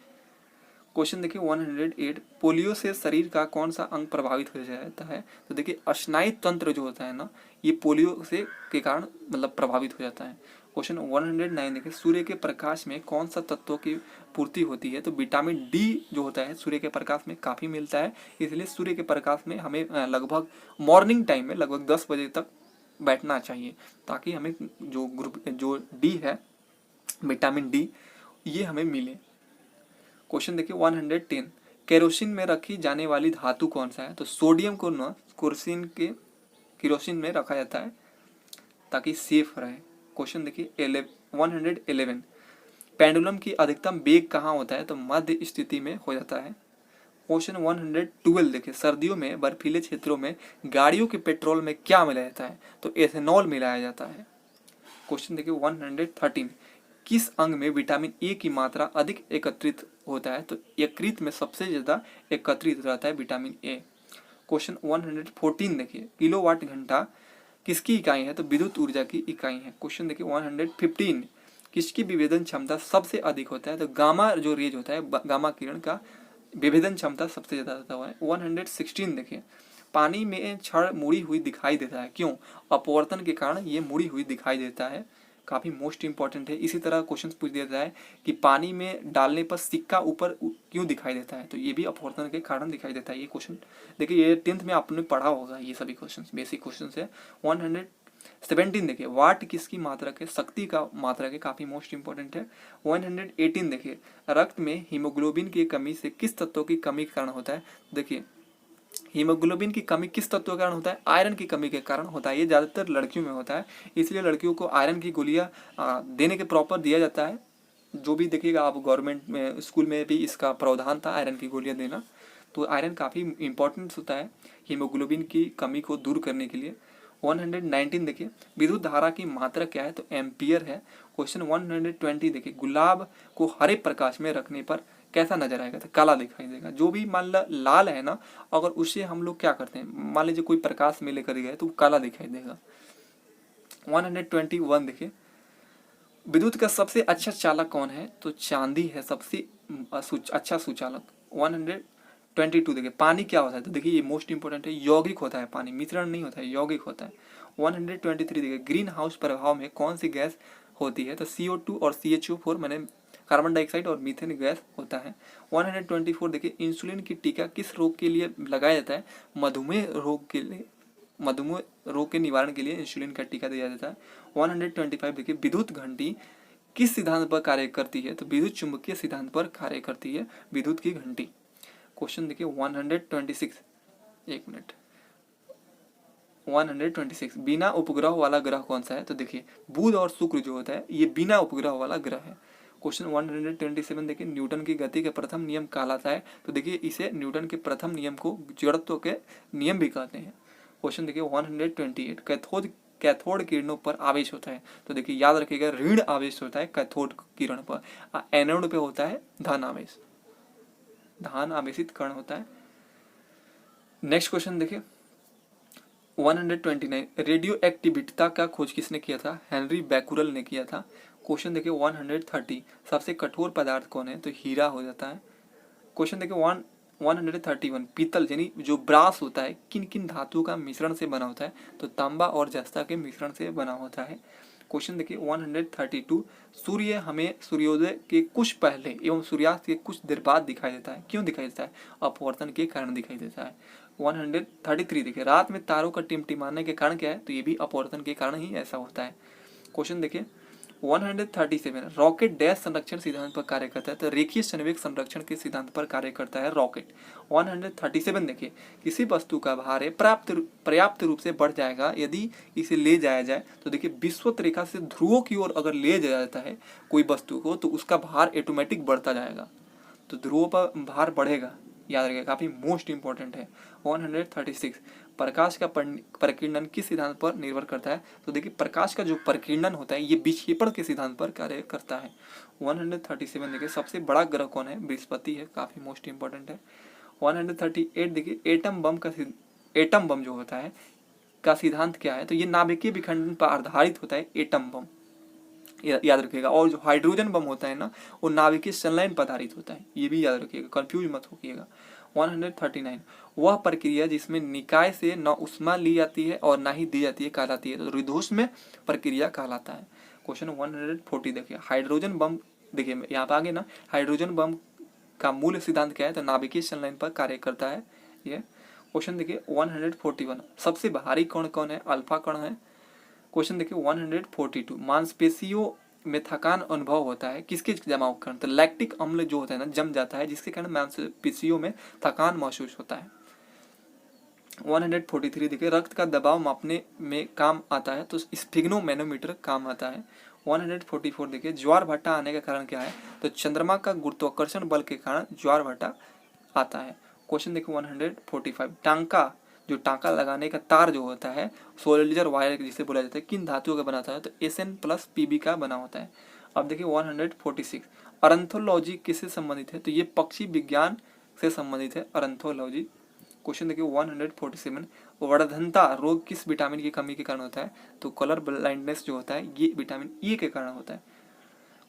क्वेश्चन देखिए 108, पोलियो से शरीर का कौन सा अंग प्रभावित हो जाता है? तो देखिए स्नायु तंत्र जो होता है ना, ये पोलियो से के कारण मतलब प्रभावित हो जाता है। क्वेश्चन 109 देखिए, सूर्य के प्रकाश में कौन सा तत्वों की पूर्ति होती है? तो विटामिन D जो होता है सूर्य के प्रकाश में काफ़ी मिलता है, इसलिए सूर्य के प्रकाश में हमें लगभग मॉर्निंग टाइम में लगभग 10 बजे तक बैठना चाहिए, ताकि हमें जो D है विटामिन D ये हमें मिले। क्वेश्चन देखिए 110, केरोसिन में रखी जाने वाली धातु कौन सा है? तो सोडियम को न केरोसिन में रखा जाता है ताकि सेफ रहे। क्वेश्चन देखिए 111, पेंडुलम की अधिकतम वेग कहाँ होता है? तो मध्य स्थिति में हो जाता है। क्वेश्चन 112 देखिए, सर्दियों में बर्फीले क्षेत्रों में गाड़ियों के पेट्रोल में क्या मिलाया जाता है? तो एथेनॉल मिलाया जाता है। क्वेश्चन देखिए 113, किस अंग में विटामिन ए की मात्रा अधिक एकत्रित होता है? तो यकृत में सबसे ज्यादा एकत्रित रहता है विटामिन ए। क्वेश्चन 114 देखिए, किलोवाट घंटा किसकी इकाई है? तो विद्युत ऊर्जा की इकाई है। क्वेश्चन देखिए 115, किसकी विभेदन क्षमता सबसे अधिक होता है? तो गामा जो रेज होता है, गामा किरण का विभेदन क्षमता सबसे ज्यादा होता है। 116 देखिए, पानी में क्षण मुड़ी हुई दिखाई देता है, क्यों? अपवर्तन के कारण ये मुड़ी हुई दिखाई देता है। काफी मोस्ट इंपॉर्टेंट है। इसी तरह क्वेश्चन पूछ देता है कि पानी में डालने पर सिक्का ऊपर क्यों दिखाई देता है? तो ये भी अपवर्तन के कारण दिखाई देता है। ये क्वेश्चन देखिए, ये 10th में आपने पढ़ा होगा, ये सभी क्वेश्चन बेसिक क्वेश्चन है। 117 देखिए, वाट किसकी मात्रक है? शक्ति का मात्रक है, काफी मोस्ट इंपॉर्टेंट है। 118 देखिए, रक्त में हीमोग्लोबिन की कमी से किस तत्व की कमी के कारण होता है? देखिए, हीमोग्लोबिन की कमी किस तत्व के कारण होता है? आयरन की कमी के कारण होता है। ये ज्यादातर लड़कियों में होता है, इसलिए लड़कियों को आयरन की गोलियां देने के प्रॉपर दिया जाता है। जो भी देखिएगा आप, गवर्नमेंट में स्कूल में भी इसका प्रावधान था आयरन की गोलियां देना। तो आयरन काफ़ी इंपॉर्टेंट होता है हीमोग्लोबिन की कमी को दूर करने के लिए। 119 देखिए, विद्युत धारा की मात्रा क्या है? तो एम्पियर है। क्वेश्चन 120 देखिए, गुलाब को हरे प्रकाश में रखने पर कैसा नजर आएगा? तो काला दिखाई देगा। जो भी मान ला लाल है ना, अगर उससे हम लोग क्या करते हैं, मान लीजिए कोई प्रकाश में लेकर गए तो काला दिखाई देगा। 121 देखिए, विद्युत का सबसे अच्छा चालक कौन है? तो चांदी है सबसे अच्छा सुचालक। 122 देखिए, पानी क्या होता है? तो देखिए ये मोस्ट इंपोर्टेंट है, यौगिक होता है पानी, मिश्रण नहीं होता है, यौगिक होता है। 123 देखिए, ग्रीन हाउस प्रभाव में कौन सी गैस होती है? तो CO2 और CHO4 मैंने कार्बन डाइऑक्साइड और मीथेन गैस होता है। 124 देखिए, इंसुलिन की टीका किस रोग के लिए लगाया जाता है? मधुमेह रोग के लिए, मधुमेह रोग के निवारण के लिए इंसुलिन का टीका दिया जाता है। 125 देखिए, विद्युत घंटी किस सिद्धांत पर कार्य करती है? तो विद्युत चुंबकीय सिद्धांत पर कार्य करती है विद्युत की घंटी। क्वेश्चन देखिए 126, एक मिनट, 126, बिना उपग्रह वाला ग्रह कौन सा है? तो देखिए बुध और शुक्र जो होता है ये बिना उपग्रह वाला ग्रह है। क्वेश्चन 127 देखिए, न्यूटन की गति के प्रथम नियम कहलाता है? तो देखिए इसे न्यूटन के प्रथम नियम को जड़त्व के नियम भी कहते हैं। क्वेश्चन देखिए 128, कैथोड किरणों पर आवेश होता है? तो देखिए याद रखिएगा, ऋण आवेश होता है कैथोड किरण पर, एनोड पे होता है धन आवेश, धन आवेशित कण होता है। नेक्स्ट क्वेश्चन देखिए 129, रेडियो एक्टिविटीता का खोज किसने किया था? हेनरी बैकुरल ने किया था। क्वेश्चन देखिए 130, सबसे कठोर पदार्थ कौन है? तो हीरा हो जाता है। क्वेश्चन देखिए 131, पीतल यानी जो ब्रास होता है किन किन धातुओं का मिश्रण से बना होता है? तो तांबा और जस्ता के मिश्रण से बना होता है। क्वेश्चन देखिए 132, सूर्य हमें सूर्योदय के कुछ पहले एवं सूर्यास्त के कुछ देर बाद दिखाई देता है, क्यों दिखाई देता है? अपवर्तन के कारण दिखाई देता है। 133 देखिए, रात में तारों का टिमटिमाने के कारण क्या है? तो ये भी अपवर्तन के कारण ही ऐसा होता है। क्वेश्चन देखिए 137, रॉकेट डैश संरक्षण सिद्धांत पर कार्य करता है? तो रेखीय संवेग संरक्षण के सिद्धांत पर कार्य करता है रॉकेट। 137 देखिए, किसी वस्तु का भार पर्याप्त रूप से बढ़ जाएगा यदि इसे ले जाया जाए? तो देखिए विषुवत रेखा से ध्रुवों की ओर अगर ले जाया जाता है कोई वस्तु को तो उसका भार ऑटोमेटिक बढ़ता जाएगा, तो ध्रुवों पर भार बढ़ेगा, याद रखिएगा, काफी मोस्ट इंपॉर्टेंट है। 136, प्रकाश का प्रकीर्णन किस सिद्धांत पर निर्भर करता है? तो देखिए प्रकाश का जो प्रकीर्णन होता है ये विक्षेपण के सिद्धांत पर कार्य करता है। 137 देखिए, सबसे बड़ा ग्रह कौन है? बृहस्पति है, काफी मोस्ट इंपॉर्टेंट है। 138 देखिए, एटम बम जो होता है का सिद्धांत क्या है? तो ये नाभिकीय विखंडन पर आधारित होता है एटम बम, याद रखिएगा। और जो हाइड्रोजन बम होता है ना, वो नाभिकीय संलयन पर आधारित होता है, ये भी याद रखिएगा, कंफ्यूज मत होइएगा। 139, वह प्रक्रिया जिसमें निकाय से न उष्मा ली जाती है और ना ही दी जाती है कहलाती है? तो रिदोष्म प्रक्रिया कहलाता है। क्वेश्चन 140 देखिए, हाइड्रोजन बम, देखिए यहाँ पे आगे ना, हाइड्रोजन बम का मूल सिद्धांत क्या है? तो नाभिकीय संलयन पर कार्य करता है ये। क्वेश्चन देखिए 141, सबसे भारी कण कौन है? अल्फा कण है। क्वेश्चन देखिए 142, मांसपेशियों में थकान अनुभव होता है किसके जमाव के कारण? तो लैक्टिक अम्ल जो होता है ना जम जाता है, जिसके कारण मांसपेशियों में थकान महसूस होता है। 143 देखिए रक्त का दबाव मापने में काम आता है, तो स्फिग्नोमेनोमीटर काम आता है। 144 देखिए ज्वार भाटा आने का कारण क्या है? तो चंद्रमा का गुरुत्वाकर्षण बल के कारण ज्वार भाटा आता है। क्वेश्चन देखिए 145 टांका, जो टांका लगाने का तार जो होता है सोल्जर वायर जिसे बोला जाता है, किन धातुओं का बना होता है? तो SN+PB का बना होता है। अब देखिए 146 अरंथोलॉजी किससे संबंधित है? तो ये पक्षी विज्ञान से संबंधित है अरंथोलॉजी। क्वेश्चन देखिए 147 वर्धनता रोग किस विटामिन की कमी के कारण होता है? तो कलर ब्लाइंडनेस जो होता है ये विटामिन ई के कारण होता है।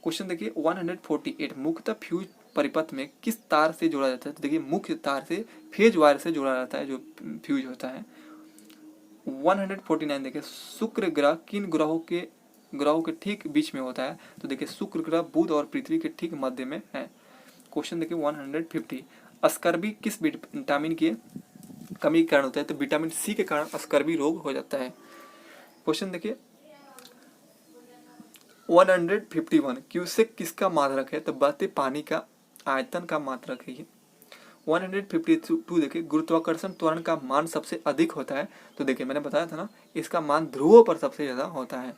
क्वेश्चन देखिए 148 मुख्यतः फ्यूज परिपथ में किस तार से जोड़ा जाता है? तो देखिए मुख्य तार से फेज वायर से जोड़ा जाता है जो फ्यूज होता है। 149 देखिए शुक्र ग्रह किन ग्रहों के ठीक बीच में होता है? तो देखिए शुक्र ग्रह बुध और पृथ्वी के ठीक मध्य में है। क्वेश्चन देखिए 150 स्कर्वी किस विटामिन की कमी के कारण होता है? तो विटामिन सी के कारण स्कर्वी रोग हो जाता है। क्वेश्चन देखिए 151 क्यूसेक किसका मात्रक है? तो बहते पानी का आयतन का मात्रक है ये। 152 देखिए गुरुत्वाकर्षण त्वरण का मान सबसे अधिक होता है? तो देखिए मैंने बताया था ना, इसका मान ध्रुवों पर सबसे ज्यादा होता है।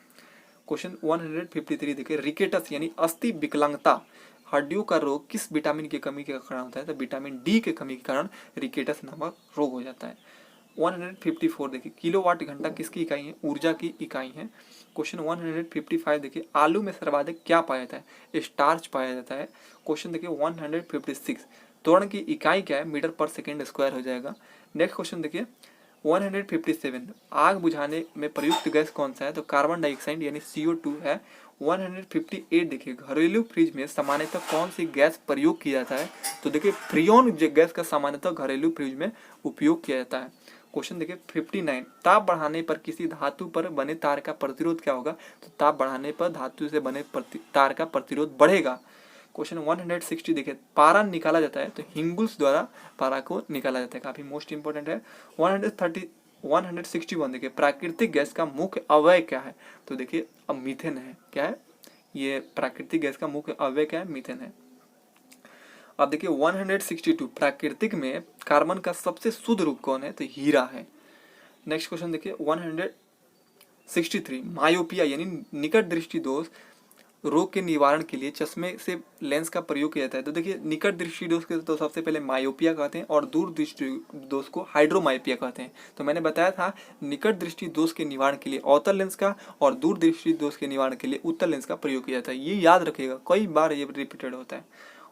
क्वेश्चन 153 देखिए रिकेटस यानी अस्थि विकलांगता हड्डियों का रोग किस विटामिन की कमी के कारण होता है? तो विटामिन डी के कमी के कारण रिकेटस नामक रोग हो जाता है। 154 देखिए किलोवाट घंटा किसकी इकाई है? ऊर्जा की इकाई है। क्वेश्चन 155 देखिए आलू में सर्वाधिक क्या पाया जाता है? स्टार्च पाया जाता है। क्वेश्चन देखिए 156 त्वरण की इकाई क्या है? मीटर पर सेकेंड स्क्वायर हो जाएगा। नेक्स्ट क्वेश्चन देखिए 157 आग बुझाने में प्रयुक्त गैस कौन सा है? तो कार्बन डाइऑक्साइड यानी CO2 है। 158 देखिए घरेलू फ्रिज में सामान्यतः कौन सी गैस प्रयोग किया जाता है? तो देखिए फ्रियोन गैस का सामान्यतः घरेलू फ्रिज में उपयोग किया जाता है। क्वेश्चन देखिए 59 ताप बढ़ाने पर किसी धातु पर बने तार का प्रतिरोध क्या होगा? तो ताप बढ़ाने पर धातु से बने तार का प्रतिरोध बढ़ेगा। क्वेश्चन 160 देखिए पारा निकाला जाता है? तो हिंगुल्स द्वारा पारा को निकाला जाता है, काफी मोस्ट इंपोर्टेंट है। 161 देखिए प्राकृतिक गैस का मुख्य अवयव क्या है? तो देखिए अब मीथेन है। क्या है ये प्राकृतिक गैस का मुख्य अवयव? क्या है? मीथेन है। अब देखिए 162 प्राकृतिक में कार्बन का सबसे शुद्ध रूप कौन है? तो हीरा है। नेक्स्ट क्वेश्चन देखिए 163 मायोपिया यानी निकट दृष्टि दोष रोग के निवारण के लिए चश्मे से लेंस का प्रयोग किया जाता है। तो देखिए निकट दृष्टि दोष के तो सबसे पहले मायोपिया कहते हैं और दूर दृष्टि दोष को हाइड्रोमायोपिया कहते हैं। तो मैंने बताया था निकट दृष्टि दोष के निवारण के लिए अवतल लेंस का और दूर दृष्टि दोष के निवारण के लिए उत्तल लेंस का प्रयोग किया जाता है। ये याद रखिएगा, कई बार ये रिपीटेड होता है।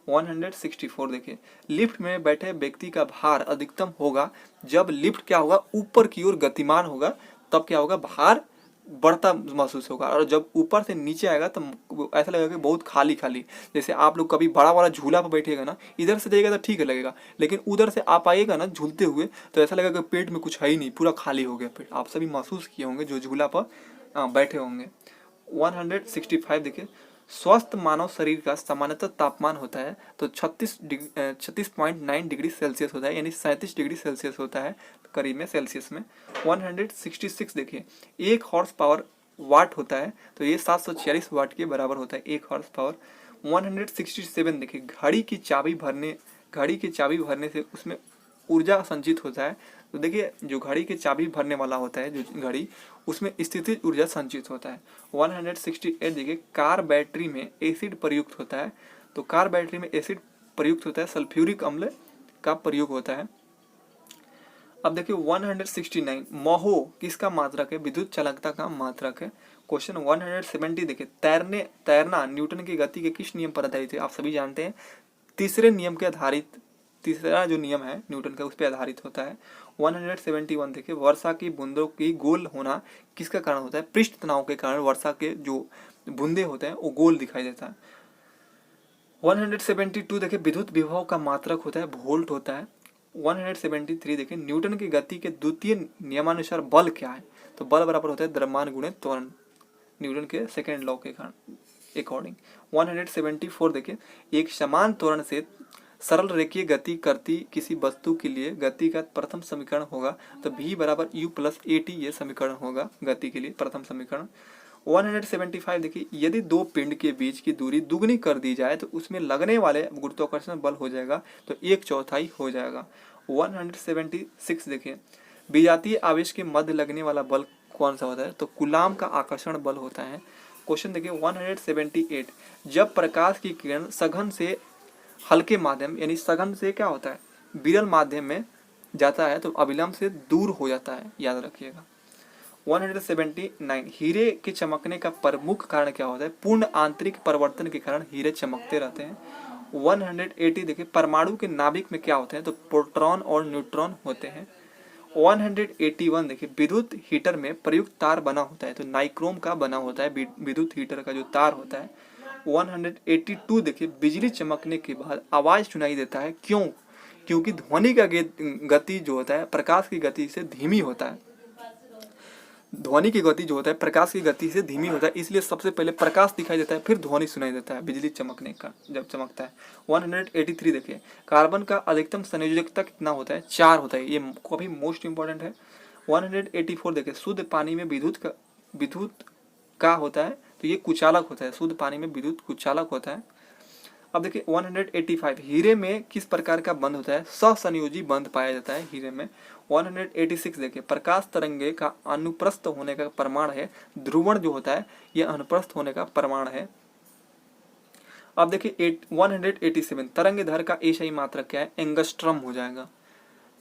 164 देखिए लिफ्ट में बैठे व्यक्ति का भार अधिकतम होगा जब लिफ्ट क्या होगा? ऊपर की ओर गतिमान होगा, तब क्या होगा? भार बढ़ता महसूस होगा। और जब ऊपर से नीचे आएगा तो ऐसा लगेगा कि बहुत खाली खाली। जैसे आप लोग कभी बड़ा वाला झूला पर बैठेगा ना, इधर से जाइएगा तो ठीक लगेगा, लेकिन उधर से आप आइएगा ना झूलते हुए तो ऐसा लगेगा कि पेट में कुछ है ही नहीं, पूरा खाली हो गया पेट। आप सभी महसूस किए होंगे जो झूला पर बैठे होंगे। 165 देखिए स्वस्थ मानव शरीर का सामान्यतः तापमान होता है तो 36.9 डिग्री सेल्सियस होता है, यानी 37 डिग्री सेल्सियस होता है करीब में सेल्सियस में। 166 देखिए 1 हॉर्स पावर वाट होता है, तो ये 746 वाट के बराबर होता है 1 हॉर्स पावर। 167 देखिए घड़ी की चाबी भरने से उसमें ऊर्जा संचित होता है। तो देखिए जो घड़ी की चाबी भरने वाला होता है, जो घड़ी, उसमें स्थितिज ऊर्जा संचित होता है। 168 देखिए कार बैटरी में एसिड प्रयुक्त होता है। तो कार बैटरी में एसिड प्रयुक्त होता है, सल्फ्यूरिक अम्ल का प्रयोग होता है। अब देखिए 169 महो किसका मात्रक है? विद्युत चालकता का मात्रक है। क्वेश्चन 170 देखिए तैरना न्यूटन की गति के किस नियम पर आधारित है? आप सभी जानते हैं तीसरा जो नियम है न्यूटन का उस पर आधारित होता है। 171 देखिए वर्षा की बूंदों की गोल होना किसका कारण होता है? पृष्ठ तनाव के कारण वर्षा के जो बूंदे होते हैं वो गोल दिखाई देता है। 172 देखिए विद्युत विभव का मात्रक होता है वोल्ट होता है। 173 देखिए न्यूटन की गति के द्वितीय नियमानुसार बल क्या है? तो बल बराबर होता है द्रव्यमान गुणे त्वरण, न्यूटन के सेकेंड लॉ के कारण अकॉर्डिंग। 174 देखिए एक समान त्वरण से सरल रेखीय गति करती किसी वस्तु के लिए गति का प्रथम समीकरण होगा तो v बराबर u प्लस at ये समीकरण होगा गति के लिए प्रथम समीकरण। 175 देखिए, यदि दो पिंड के बीच की दूरी दुगनी कर दी जाए तो उसमें लगने वाले गुरुत्वाकर्षण बल हो जाएगा तो 1/4 हो जाएगा। 176 देखिए, विजातीय आवेश के मध्य लगने वाला बल कौन सा होता है, तो कूलाम का आकर्षण बल होता है। क्वेश्चन देखिए 178, जब प्रकाश की किरण सघन से हल्के माध्यम यानी सघन से क्या होता है, विरल माध्यम में जाता है तो अविलंब से दूर हो जाता है, याद रखिएगा। 179, हीरे के चमकने का प्रमुख कारण क्या होता है, पूर्ण आंतरिक परिवर्तन के कारण हीरे चमकते रहते हैं। 180 देखिए, परमाणु के नाभिक में क्या होते हैं, तो प्रोटॉन और न्यूट्रॉन होते हैं। 181 देखिए, विद्युत हीटर में प्रयुक्त तार बना होता है तो नाइक्रोम का बना होता है विद्युत हीटर का जो तार होता है। 182 देखिए, बिजली चमकने के बाद आवाज सुनाई देता है, क्यों, क्योंकि ध्वनि का गति जो होता है प्रकाश की गति से धीमी होता है। ध्वनि की गति जो होता है प्रकाश की गति से धीमी होता है, इसलिए सबसे पहले प्रकाश दिखाई देता है फिर ध्वनि सुनाई देता है बिजली चमकने का जब चमकता है। 183 देखिए, कार्बन का अधिकतम संयोजकता कितना होता है, 4 होता है, ये काफी मोस्ट इंपॉर्टेंट है। 184 देखिए, शुद्ध पानी में विद्युत का होता है तो ये कुचालक होता है, शुद्ध पानी में विद्युत कुचालक होता है। अब देखिए 185, हीरे में किस प्रकार का बंध होता है, सहसंयोजी बंध पाया जाता है हीरे में। 186 देखिए, प्रकाश तरंगे का अनुप्रस्थ होने का प्रमाण है, ध्रुवण जो होता है यह अनुप्रस्थ होने का प्रमाण है। अब देखिए 187, तरंग दैर्घ्य का एसआई मात्रक क्या है, एंगस्ट्रम हो जाएगा।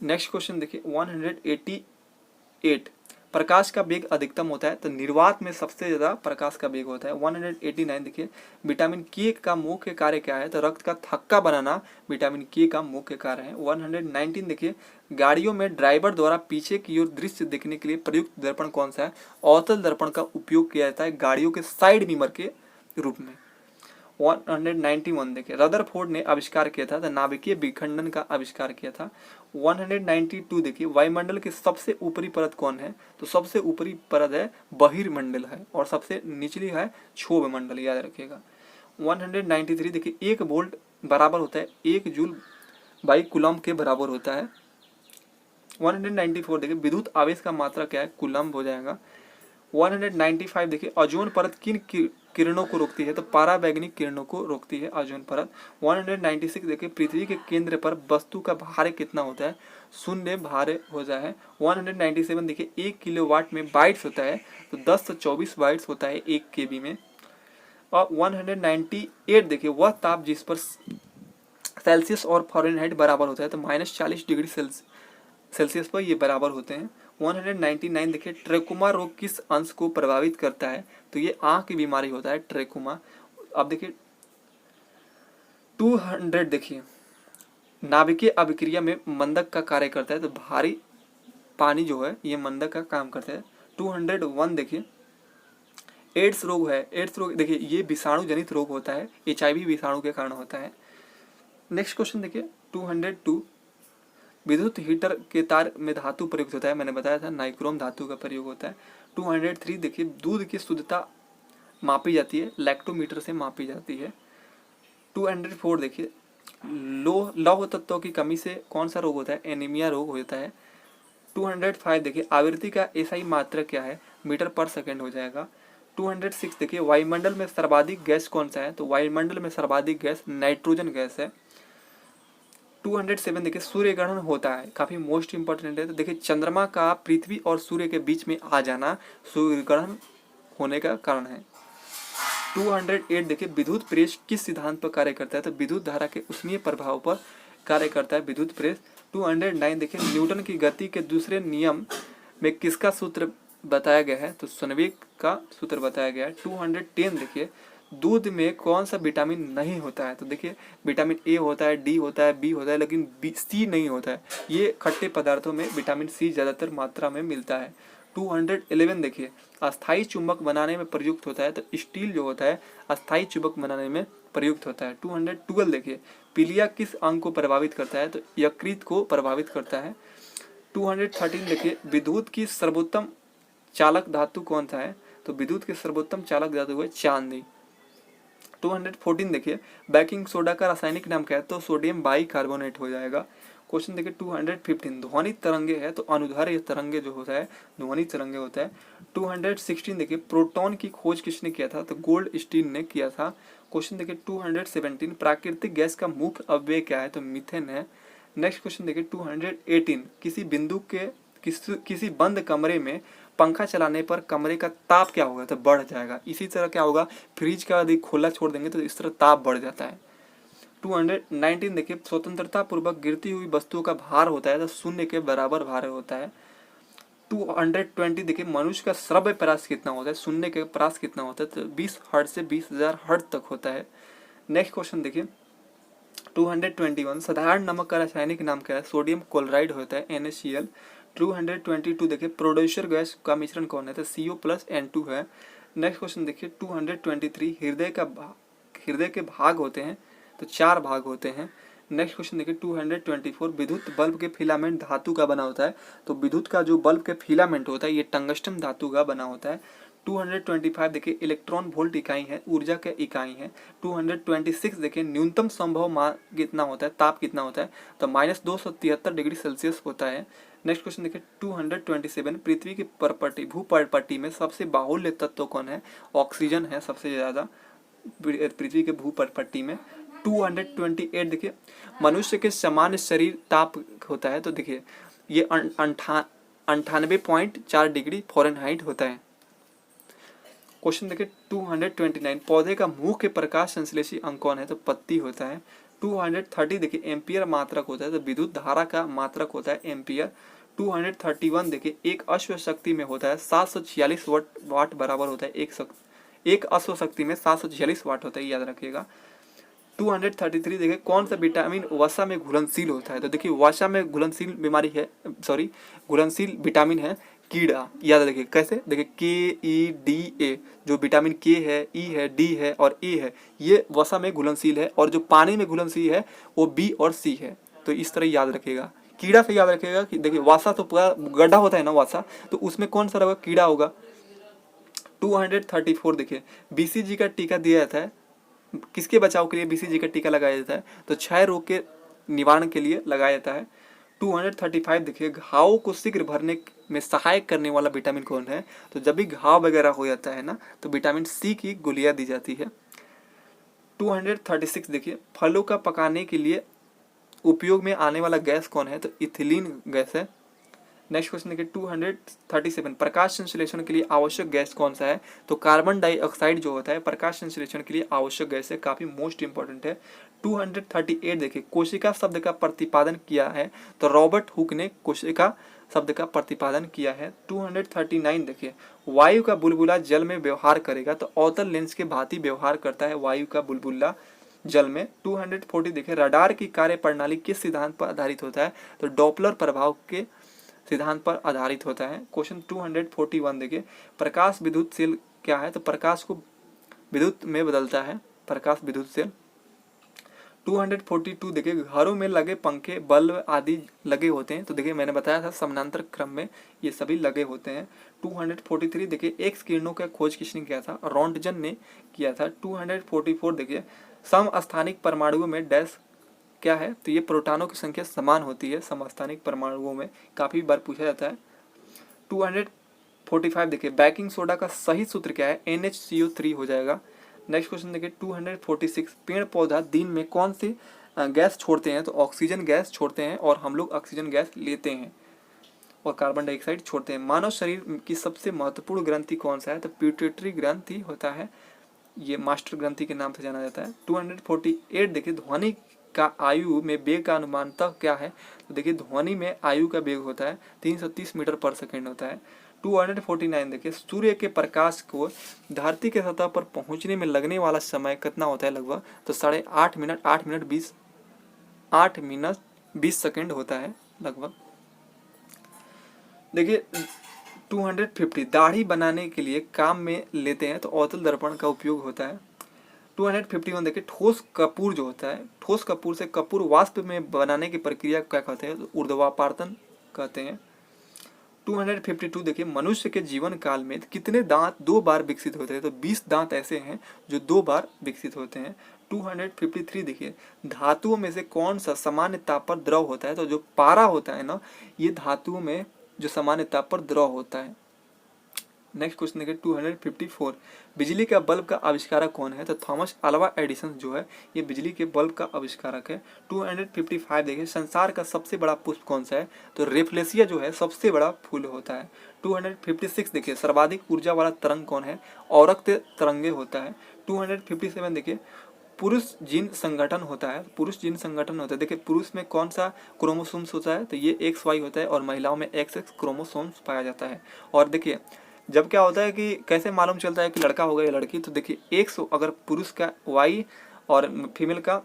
नेक्स्ट क्वेश्चन देखिए 188, प्रकाश का वेग अधिकतम होता है तो निर्वात में सबसे ज्यादा प्रकाश का वेग होता है। 189 देखिए, विटामिन के का मुख्य कार्य क्या है, तो रक्त का थक्का बनाना विटामिन के का मुख्य कार्य है। 119 देखिए, गाड़ियों में ड्राइवर द्वारा पीछे की ओर दृश्य देखने के लिए प्रयुक्त दर्पण कौन सा है, अवतल दर्पण का उपयोग किया जाता है गाड़ियों के साइड मिरर के रूप में। 191 देखिए, रदरफोर्ड ने आविष्कार किया था, तो नाभिकीय विखंडन का आविष्कार किया था। 192 देखिए, वायुमंडल की सबसे ऊपरी परत कौन है, तो सबसे ऊपरी परत है बहिर्मंडल है और सबसे निचली है क्षोभ मंडल, याद रखिएगा। 193 देखिए, 1 वोल्ट बराबर होता है 1 जूल बाई कूलम्ब के बराबर होता है। 194 देखिए, विद्युत आवेश का मात्रा क्या है, कूलम्ब हो जाएगा। 195 देखिए, ओजोन परत किन किरणों को रोकती है, तो पराबैंगनी किरणों को रोकती है ओजोन परत। 196 देखिए, पृथ्वी के केंद्र पर वस्तु का भार कितना होता है, 0 भार हो जाए है। 197 देखिए, 1 किलोवाट में बाइट्स होता है तो 10 से 24 बाइट्स होता है 1 केबी में। और 198 देखिए, वह ताप जिस पर सेल्सियस और फ़ारेनहाइट बराबर होता है तो -40 डिग्री सेल्सियस पर ये बराबर होते हैं। 199 देखिए, ट्रेकोमा रोग किस अंश को प्रभावित करता है, तो ये आंख की बीमारी होता है ट्रेकोमा। अब देखिए 200 देखिए, नाभिकीय अभिक्रिया में मंदक का कार्य करता है तो भारी पानी जो है ये मंदक का काम करता है। 201 देखिए, एड्स रोग है, एड्स रोग देखिए ये विषाणु जनित रोग होता है, HIV विषाणु के कारण होता है। नेक्स्ट क्वेश्चन देखिए 202, विद्युत हीटर के तार में धातु प्रयुक्त होता है, मैंने बताया था नाइक्रोम धातु का प्रयोग होता है। 203 देखिए, दूध की शुद्धता मापी जाती है, लैक्टोमीटर से मापी जाती है। 204 देखिए, लौह तत्वों की कमी से कौन सा रोग होता है, एनीमिया रोग होता है। 205 देखिए, आवृत्ति का एसआई मात्रक क्या है, मीटर पर सेकेंड हो जाएगा। 206 देखिए, वायुमंडल में सर्वाधिक गैस कौन सा है, तो वायुमंडल में सर्वाधिक गैस नाइट्रोजन गैस है। 207 देखिए, सूर्य ग्रहण होता है, काफी मोस्ट इंपॉर्टेंट है, तो देखिए चंद्रमा का पृथ्वी और सूर्य के बीच में आ जाना सूर्य ग्रहण होने का कारण है। 208 देखिए, विद्युत प्रेस किस सिद्धांत पर कार्य करता है, तो विद्युत धारा के उष्मीय प्रभाव पर कार्य करता है विद्युत प्रेस। 209 देखिए, न्यूटन की गति के दूसरे नियम में किसका सूत्र बताया गया है, तो संवेग का सूत्र बताया गया है। 210 देखिए, दूध में कौन सा विटामिन नहीं होता है, तो देखिए विटामिन ए होता है, डी होता है, बी होता है, लेकिन सी नहीं होता है। ये खट्टे पदार्थों में विटामिन सी ज्यादातर मात्रा में मिलता है। 211 देखिए, अस्थायी चुंबक बनाने में प्रयुक्त होता है, तो स्टील जो होता है अस्थायी चुंबक बनाने में प्रयुक्त होता है। 212 देखिए, पीलिया किस अंग को प्रभावित करता है, तो यकृत को प्रभावित करता है। 213 देखिए, विद्युत की सर्वोत्तम चालक धातु कौन सा है, तो विद्युत के सर्वोत्तम चालक धातु है चांदी। 214 देखिए, बेकिंग सोडा का रासायनिक नाम क्या है, तो सोडियम बाइकार्बोनेट हो जाएगा। क्वेश्चन देखिए 215 ध्वनि तरंगे है तो अनुदैर्घ्य तरंगे जो होता है ध्वनि तरंगे होता है। 216 देखिए प्रोटॉन की खोज किसने किया था, तो गोल्ड स्टीन ने किया था। क्वेश्चन देखिए 217 प्राकृतिक गैस का मुख्य अव्यय क्या है, तो मीथेन है। नेक्स्ट क्वेश्चन देखिए 218 किसी बिंदु के किसी बंद कमरे में पंखा चलाने पर कमरे का ताप क्या होगा, तो बढ़ जाएगा। इसी तरह क्या होगा, फ्रिज का यदि खुला छोड़ देंगे तो इस तरह ताप बढ़ जाता है। 219 देखिए स्वतंत्रता पूर्वक गिरती हुई वस्तुओं का भार होता है तो शून्य के बराबर भार होता है। 220 देखिए मनुष्य का श्रव्य परास कितना होता है, शून्य के परास कितना होता है, तो 20 हर्ट्ज से 20,000 हर्ट्ज तक होता है। नेक्स्ट क्वेश्चन देखिए 221 साधारण नमक का रासायनिक नाम क्या है, सोडियम क्लोराइड होता है NaCl। 222 देखिए प्रोड्यूसर गैस का मिश्रण कौन है, तो CO+N2 है। नेक्स्ट क्वेश्चन देखिए 223 हृदय के भाग होते हैं तो 4 भाग होते हैं। नेक्स्ट क्वेश्चन देखिए 224 विद्युत बल्ब के फिलामेंट धातु का बना होता है, तो विद्युत का जो बल्ब के फिलामेंट होता है ये टंगस्टन धातु का बना होता है। 225 देखिए इलेक्ट्रॉन वोल्ट इकाई है, ऊर्जा के इकाई है। 226 देखिए न्यूनतम संभव मान कितना होता है, ताप कितना होता है, तो -273 डिग्री सेल्सियस होता है। नेक्स्ट क्वेश्चन देखिए 227 पृथ्वी की परपट्टी भूपटपट्टी में सबसे बाहुल्य तत्व कौन है, ऑक्सीजन है सबसे ज्यादा पृथ्वी के भूपटपट्टी में। 228 देखिए मनुष्य के सामान्य शरीर ताप होता है, तो देखिए ये 98.4 डिग्री फ़ारेनहाइट होता है। क्वेश्चन देखिए 229 पौधे का मुख्य प्रकाश संश्लेषी अंग कौन है, तो पत्ती होता है। 230 देखिए एम्पियर मात्रक होता है, तो विद्युत धारा का मात्रक होता है एम्पियर। 231 देखिए एक अश्व शक्ति में होता है 746 वाट बराबर होता है एक अश्व शक्ति में 746 वाट होता है, याद रखिएगा। 233 देखिए कौन सा विटामिन वसा में घुलनशील होता है, तो देखिए वसा में घुलनशील बीमारी है घुलनशील विटामिन है कीड़ा, याद रखिए कैसे, देखिए KEDA जो विटामिन K है, E है, D है और A है ये वसा में घुलनशील है, और जो पानी में घुलनशील है वो B और C है। तो इस तरह याद रखिएगा, कीड़ा से याद रखिएगा कि देखिए वसा तो पूरा गड्ढा होता है ना वसा, तो उसमें कौन सा होगा, कीड़ा होगा। 234 देखिए BCG का टीका दिया जाता है, किसके बचाव के लिए BCG का टीका लगाया जाता है, तो क्षय रोग के निवारण के लिए लगाया जाता है। 235 देखिए घाव को शीघ्र भरने में सहायक करने वाला विटामिन कौन है, तो जब भी घाव वगैरह हो जाता है ना तो विटामिन C की गोलियां दी जाती है। 236 देखिए फलों का पकाने के लिए उपयोग में आने वाला गैस कौन है, तो इथिलीन गैस है। नेक्स्ट क्वेश्चन देखिए 237 प्रकाश संश्लेषण के लिए आवश्यक गैस कौन सा है, तो कार्बन डाइऑक्साइड जो होता है प्रकाश संश्लेषण के लिए आवश्यक गैस है, काफी मोस्ट इंपॉर्टेंट है। 238 देखिए कोशिका शब्द का प्रतिपादन किया है, तो रॉबर्ट हुक ने कोशिका शब्द का प्रतिपादन किया है। 239 देखिए वायु का बुलबुला जल में व्यवहार करेगा, तो अवतल लेंस के भांति व्यवहार करता है वायु का बुलबुला जल में। 240 देखिए रडार की कार्य प्रणाली किस सिद्धांत पर आधारित होता है, तो डॉपलर प्रभाव के सिद्धांत पर आधारित होता है। क्वेश्चन 241 देखिए प्रकाश विद्युतशील क्या है, तो प्रकाश को विद्युत में बदलता है प्रकाश विद्युतशील। 242 देखिए घरों में लगे पंखे बल्ब आदि लगे होते हैं, तो देखिए मैंने बताया था समानांतर क्रम में ये सभी लगे होते हैं। 243 देखिए एक्स किरणों का खोज किसने किया था, रोंटगन ने किया था। 244 देखिए समस्थानिक परमाणुओं में डैश क्या है, तो ये प्रोटॉनों की संख्या समान होती है समस्थानिक परमाणुओं में, काफी बार पूछा जाता है। 245 देखिए बेकिंग सोडा का सही सूत्र क्या है, NaCO3 हो जाएगा। नेक्स्ट क्वेश्चन देखिए 246 पेड़ पौधा दिन में कौन सी गैस छोड़ते हैं, तो ऑक्सीजन गैस छोड़ते हैं और हम लोग ऑक्सीजन गैस लेते हैं और कार्बन डाइऑक्साइड छोड़ते हैं। मानव शरीर की सबसे महत्वपूर्ण ग्रंथि कौन सा है, तो पिट्यूटरी ग्रंथि होता है, ये मास्टर ग्रंथि के नाम से जाना जाता है। 248 देखिए ध्वनि का आयु में वेग का अनुमानतः क्या है, तो देखिए ध्वनि में आयु का वेग होता है 330 मीटर पर सेकेंड होता है। 249 देखिए सूर्य के प्रकाश को धरती के सतह पर पहुंचने में लगने वाला समय कितना होता है लगभग, तो 8.5 मिनट 8 मिनट 20 सेकेंड होता है लगभग। देखिए 250 दाढ़ी बनाने के लिए काम में लेते हैं, तो अवतल दर्पण का उपयोग होता है। 251 देखिए ठोस कपूर जो होता है, ठोस कपूर से कपूर वाष्प में बनाने की प्रक्रिया क्या कहते हैं, तो ऊर्ध्वापातन कहते हैं। 252 देखिए मनुष्य के जीवन काल में कितने दांत 2 बार विकसित होते हैं, तो 20 दांत ऐसे हैं जो 2 बार विकसित होते हैं। 253 देखिए, धातुओं में से कौन सा सामान्य ताप पर द्रव होता है? तो जो पारा होता है ना, ये धातुओं में जो सामान्य ताप पर द्रव होता है। नेक्स्ट क्वेश्चन देखिए 254, बिजली का बल्ब का आविष्कारक कौन है? तो थॉमस अल्वा एडिसन जो है ये बिजली के बल्ब का आविष्कारक है। 255 देखिए, संसार का सबसे बड़ा पुष्प कौन सा है? तो रेफ्लेसिया जो है सबसे बड़ा फूल होता है। 256 देखिए, सर्वाधिक ऊर्जा वाला तरंग कौन है? औरक्त तरंगे होता है। 257 देखिए, पुरुष जीन संगठन होता है। पुरुष जीन संगठन होता है, देखिए पुरुष में कौन सा क्रोमोसोम्स होता है? तो ये XY होता है और महिलाओं में XX क्रोमोसोम्स पाया जाता है। और देखिए जब क्या होता है कि कैसे मालूम चलता है कि लड़का होगा या लड़की? तो देखिए X अगर पुरुष का Y और फीमेल का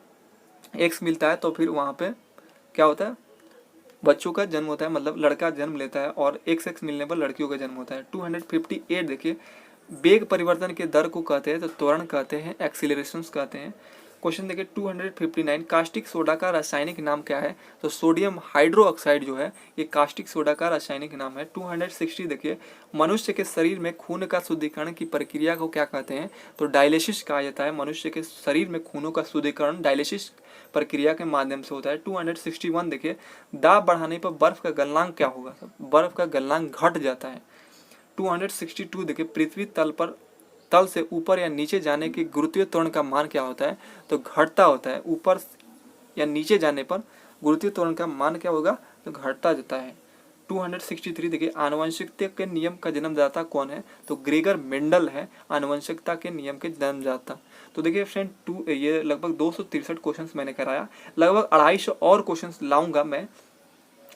X मिलता है तो फिर वहाँ पे क्या होता है? बच्चों का जन्म होता है, मतलब लड़का जन्म लेता है, और XX मिलने पर लड़कियों का जन्म होता है। 258 देखिए, वेग परिवर्तन के दर को कहते हैं? तो त्वरण कहते हैं, एक्सीलरेशंस कहते हैं। क्वेश्चन देखिए 259, कास्टिक सोडा का रासायनिक नाम क्या है? तो सोडियम हाइड्रोक्साइड जो है ये कास्टिक सोडा का रासायनिक नाम है। 260 देखिए, मनुष्य के शरीर में खून का शुद्धिकरण की प्रक्रिया को क्या कहते हैं? तो डायलिसिस कहा जाता है। मनुष्य के शरीर में खूनों का शुद्धिकरण डायलिसिस प्रक्रिया के माध्यम से होता है। 261 देखिए, दाब बढ़ाने पर बर्फ का गलनांक क्या होगा? बर्फ का गलनांक घट जाता है। 262 देखिए, पृथ्वी तल से ऊपर या नीचे जाने के गुरुत्वीय त्वरण का मान क्या होता है? तो घटता होता है। ऊपर या नीचे जाने पर गुरुत्वीय त्वरण का मान क्या होगा? तो घटता जाता है। 263 देखिए, आनुवंशिकता के नियम का जन्मदाता कौन है? तो ग्रेगर मेंडल है आनुवंशिकता के नियम के जन्मदाता। तो देखिए फ्रेंड ये लगभग 263 क्वेश्चंस मैंने कराया, लगभग 250 और क्वेश्चंस लाऊंगा मैं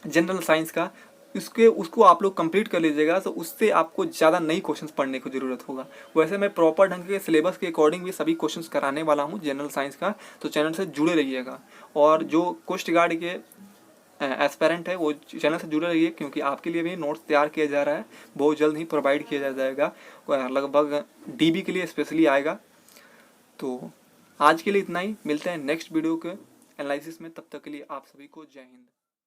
जनरल साइंस का। उसको आप लोग कंप्लीट कर लीजिएगा तो उससे आपको ज़्यादा नई क्वेश्चंस पढ़ने की ज़रूरत होगा। वैसे मैं प्रॉपर ढंग के सिलेबस के अकॉर्डिंग भी सभी क्वेश्चंस कराने वाला हूँ जनरल साइंस का, तो चैनल से जुड़े रहिएगा। और जो कोस्ट गार्ड के एस्पेरेंट है वो चैनल से जुड़े रहिए, क्योंकि आपके लिए भी नोट्स तैयार किया जा रहा है, बहुत जल्द ही प्रोवाइड किया जाएगा, लगभग DB के लिए स्पेशली आएगा। तो आज के लिए इतना ही, मिलते हैं नेक्स्ट वीडियो के एनालिसिस में, तब तक के लिए आप सभी को जय हिंद।